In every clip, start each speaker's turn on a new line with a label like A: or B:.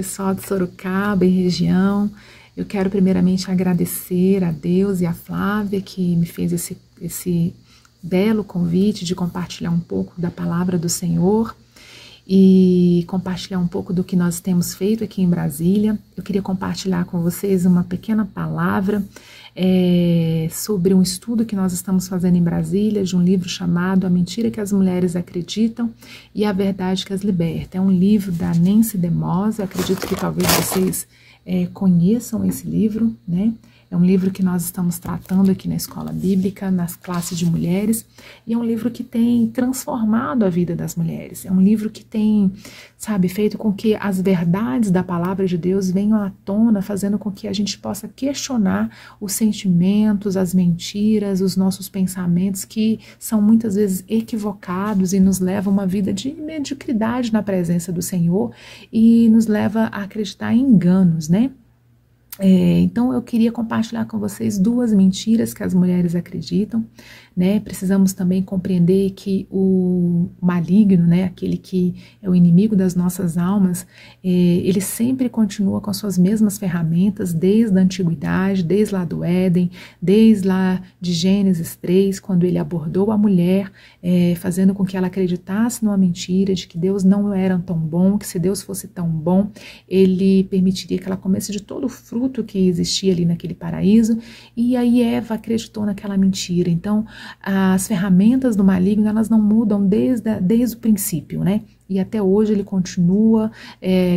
A: pessoal de Sorocaba e região. Eu quero primeiramente agradecer a Deus e a Flávia que me fez esse belo convite de compartilhar um pouco da palavra do Senhor e compartilhar um pouco do que nós temos feito aqui em Brasília. Eu queria compartilhar com vocês uma pequena palavra sobre um estudo que nós estamos fazendo em Brasília, de um livro chamado A Mentira que as Mulheres Acreditam e a Verdade que as Liberta. É um livro da Nancy DeMoss. Eu acredito que talvez vocês conheçam esse livro, né? É um livro que nós estamos tratando aqui na escola bíblica, nas classes de mulheres, e é um livro que tem transformado a vida das mulheres. É um livro que tem, feito com que as verdades da palavra de Deus venham à tona, fazendo com que a gente possa questionar os sentimentos, as mentiras, os nossos pensamentos que são muitas vezes equivocados e nos levam a uma vida de mediocridade na presença do Senhor e nos leva a acreditar em enganos, né? Então eu queria compartilhar com vocês duas mentiras que as mulheres acreditam, né? Precisamos também compreender que o maligno, né, aquele que é o inimigo das nossas almas, ele sempre continua com as suas mesmas ferramentas desde a antiguidade, desde lá do Éden, desde lá de Gênesis 3, quando ele abordou a mulher, fazendo com que ela acreditasse numa mentira de que Deus não era tão bom, que se Deus fosse tão bom, ele permitiria que ela comesse de todo o fruto que existia ali naquele paraíso, e aí Eva acreditou naquela mentira. Então, as ferramentas do maligno, elas não mudam desde o princípio, né? E até hoje ele continua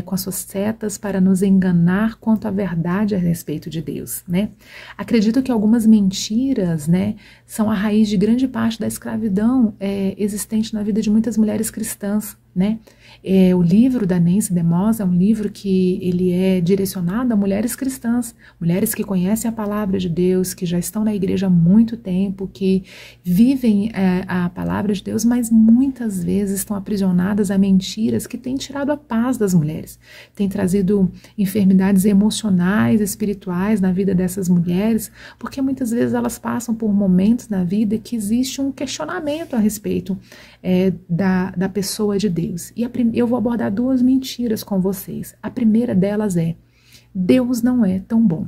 A: com as suas setas para nos enganar quanto à verdade a respeito de Deus, né? Acredito que algumas mentiras, né, são a raiz de grande parte da escravidão existente na vida de muitas mulheres cristãs, né? O livro da Nancy DeMoss é um livro que ele é direcionado a mulheres cristãs, mulheres que conhecem a palavra de Deus, que já estão na igreja há muito tempo, que vivem a palavra de Deus, mas muitas vezes estão aprisionadas a mentiras que têm tirado a paz das mulheres, têm trazido enfermidades emocionais, espirituais na vida dessas mulheres, porque muitas vezes elas passam por momentos na vida que existe um questionamento a respeito da pessoa de Deus. E eu vou abordar duas mentiras com vocês. A primeira delas é: Deus não é tão bom.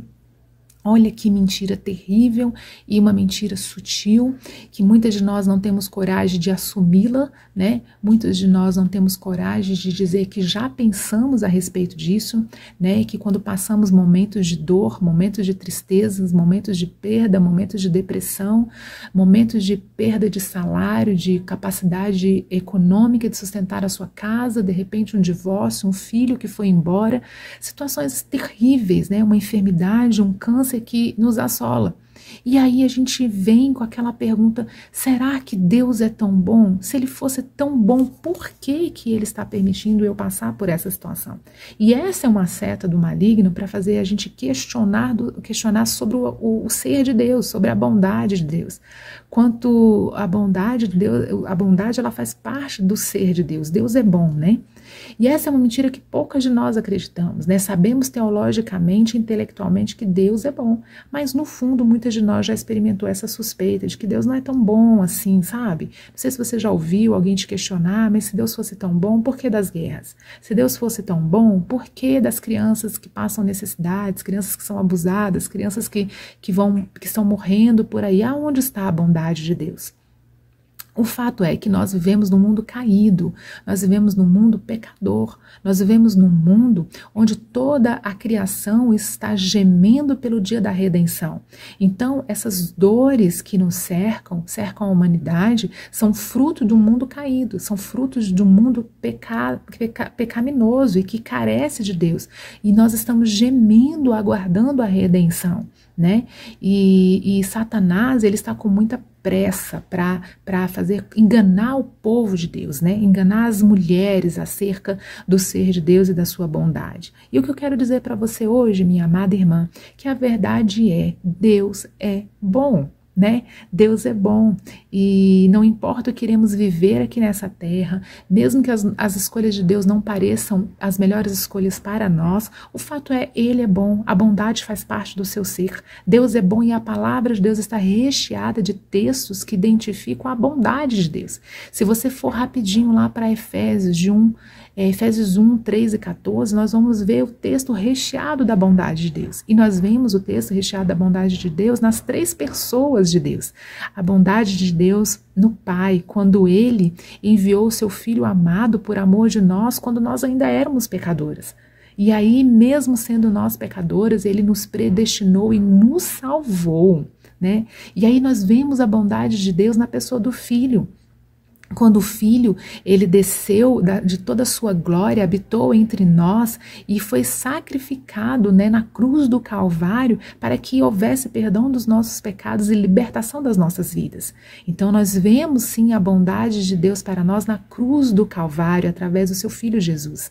A: Olha que mentira terrível e uma mentira sutil, que muitas de nós não temos coragem de assumi-la, né? Muitos de nós não temos coragem de dizer que já pensamos a respeito disso, né? E que quando passamos momentos de dor, momentos de tristezas, momentos de perda, momentos de depressão, momentos de perda de salário, de capacidade econômica de sustentar a sua casa, de repente um divórcio, um filho que foi embora, situações terríveis, né? Uma enfermidade, um câncer que nos assola. E aí a gente vem com aquela pergunta: será que Deus é tão bom? Se ele fosse tão bom, por que ele está permitindo eu passar por essa situação? E essa é uma seta do maligno para fazer a gente questionar sobre o ser de Deus, sobre a bondade de Deus. Quanto a bondade de Deus, a bondade ela faz parte do ser de Deus. Deus é bom, né? E essa é uma mentira que poucas de nós acreditamos, né? Sabemos teologicamente, intelectualmente que Deus é bom, mas no fundo muitas de nós já experimentou essa suspeita de que Deus não é tão bom assim, sabe? Não sei se você já ouviu alguém te questionar: mas se Deus fosse tão bom, por que das guerras? Se Deus fosse tão bom, por que das crianças que passam necessidades, crianças que são abusadas, crianças que estão morrendo por aí? Aonde está a bondade de Deus? O fato é que nós vivemos num mundo caído, nós vivemos num mundo pecador, nós vivemos num mundo onde toda a criação está gemendo pelo dia da redenção. Então, essas dores que nos cercam a humanidade, são fruto de um mundo caído, são frutos de um mundo pecaminoso e que carece de Deus. E nós estamos gemendo, aguardando a redenção, né? E Satanás, ele está com muita pressa para enganar o povo de Deus, né? Enganar as mulheres acerca do ser de Deus e da sua bondade. E o que eu quero dizer para você hoje, minha amada irmã, que a verdade é: Deus é bom, né? Deus é bom e não importa o que iremos viver aqui nessa terra, mesmo que as escolhas de Deus não pareçam as melhores escolhas para nós, o fato é, Ele é bom, a bondade faz parte do seu ser. Deus é bom e a palavra de Deus está recheada de textos que identificam a bondade de Deus. Se você for rapidinho lá para Efésios, de 1 Efésios 1, 3 e 14, nós vamos ver o texto recheado da bondade de Deus. E nós vemos o texto recheado da bondade de Deus nas 3 pessoas de Deus. A bondade de Deus no Pai, quando Ele enviou o seu Filho amado por amor de nós, quando nós ainda éramos pecadoras. E aí, mesmo sendo nós pecadoras, Ele nos predestinou e nos salvou, né? E aí nós vemos a bondade de Deus na pessoa do Filho. Quando o Filho, ele desceu de toda a sua glória, habitou entre nós e foi sacrificado, né, na cruz do Calvário para que houvesse perdão dos nossos pecados e libertação das nossas vidas. Então nós vemos sim a bondade de Deus para nós na cruz do Calvário, através do seu Filho Jesus.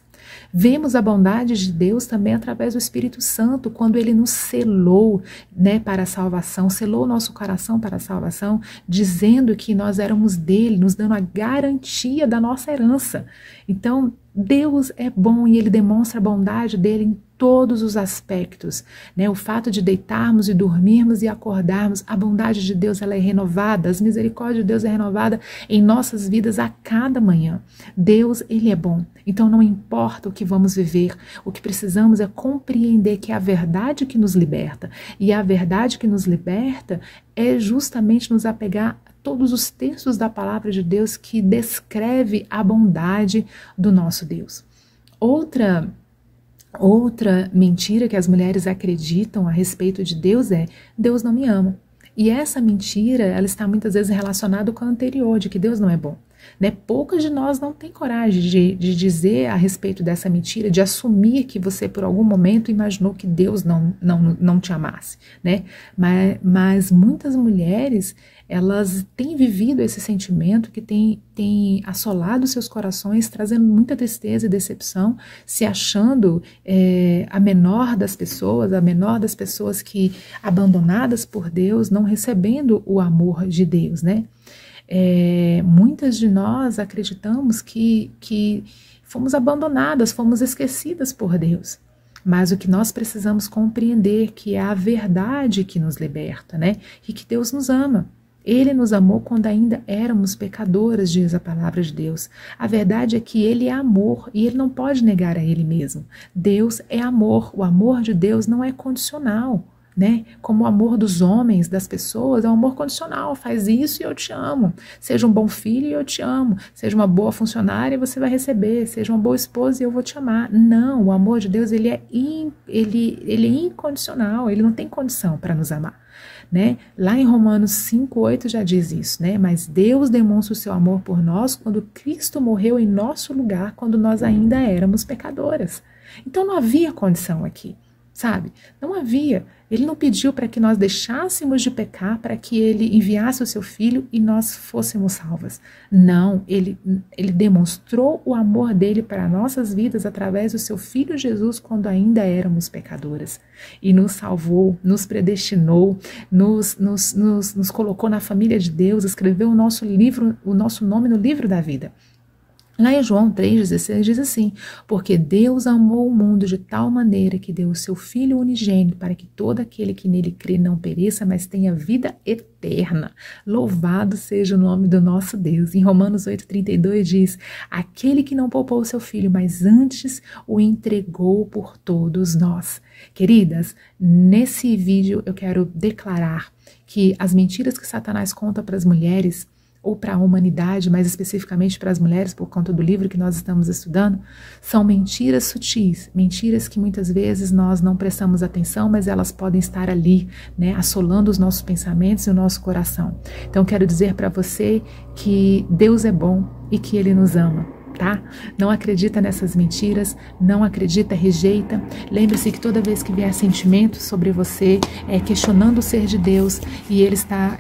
A: Vemos a bondade de Deus também através do Espírito Santo, quando Ele nos selou, né, para a salvação, selou o nosso coração para a salvação, dizendo que nós éramos dele, nos dando a garantia da nossa herança. Então, Deus é bom e Ele demonstra a bondade dele em todos os aspectos, né? O fato de deitarmos e dormirmos e acordarmos, a bondade de Deus ela é renovada, as misericórdias de Deus é renovada em nossas vidas a cada manhã. Deus, Ele é bom, então não importa o que vamos viver, o que precisamos é compreender que é a verdade que nos liberta, e a verdade que nos liberta é justamente nos apegar a todos os textos da palavra de Deus que descreve a bondade do nosso Deus. Outra mentira que as mulheres acreditam a respeito de Deus é: Deus não me ama. E essa mentira, ela está muitas vezes relacionada com a anterior, de que Deus não é bom. Né? Poucas de nós não têm coragem de dizer a respeito dessa mentira, de assumir que você por algum momento imaginou que Deus não te amasse. Né? Mas muitas mulheres, elas têm vivido esse sentimento que tem assolado seus corações, trazendo muita tristeza e decepção, se achando a menor das pessoas que, abandonadas por Deus, não recebendo o amor de Deus, né? Muitas de nós acreditamos que fomos abandonadas, fomos esquecidas por Deus. Mas o que nós precisamos compreender que é a verdade que nos liberta, né? E que Deus nos ama. Ele nos amou quando ainda éramos pecadoras, diz a palavra de Deus. A verdade é que Ele é amor e Ele não pode negar a Ele mesmo. Deus é amor. O amor de Deus não é condicional, né? Como o amor dos homens, das pessoas, é um amor condicional. Faz isso e eu te amo. Seja um bom filho e eu te amo. Seja uma boa funcionária e você vai receber. Seja uma boa esposa e eu vou te amar. Não, o amor de Deus ele é incondicional. Ele não tem condição para nos amar. Né? Lá em Romanos 5:8 já diz isso, né? Mas Deus demonstra o seu amor por nós quando Cristo morreu em nosso lugar, quando nós ainda éramos pecadoras. Então não havia condição aqui, sabe? Não havia. Ele não pediu para que nós deixássemos de pecar, para que Ele enviasse o seu Filho e nós fôssemos salvas. Não, Ele demonstrou o amor dele para nossas vidas através do seu Filho Jesus quando ainda éramos pecadoras. E nos salvou, nos predestinou, nos colocou na família de Deus, escreveu o nosso nome no livro da vida. Lá em João 3,16 diz assim: porque Deus amou o mundo de tal maneira que deu o seu Filho unigênito para que todo aquele que nele crê não pereça, mas tenha vida eterna. Louvado seja o nome do nosso Deus. Em Romanos 8,32 diz: aquele que não poupou o seu Filho, mas antes o entregou por todos nós. Queridas, nesse vídeo eu quero declarar que as mentiras que Satanás conta para as mulheres, ou para a humanidade, mais especificamente para as mulheres, por conta do livro que nós estamos estudando, são mentiras sutis, mentiras que muitas vezes nós não prestamos atenção, mas elas podem estar ali, né, assolando os nossos pensamentos e o nosso coração. Então quero dizer para você que Deus é bom e que Ele nos ama. Tá? Não acredita nessas mentiras, não acredita, rejeita. Lembre-se que toda vez que vier sentimento sobre você, questionando o ser de Deus, e ele está,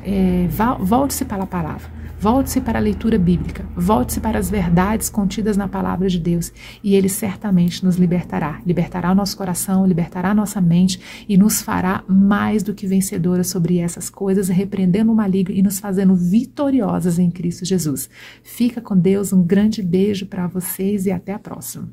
A: volte-se para a palavra. Volte-se para a leitura bíblica, volte-se para as verdades contidas na palavra de Deus e Ele certamente nos libertará. Libertará o nosso coração, libertará a nossa mente e nos fará mais do que vencedoras sobre essas coisas, repreendendo o maligno e nos fazendo vitoriosas em Cristo Jesus. Fica com Deus, um grande beijo para vocês e até a próxima.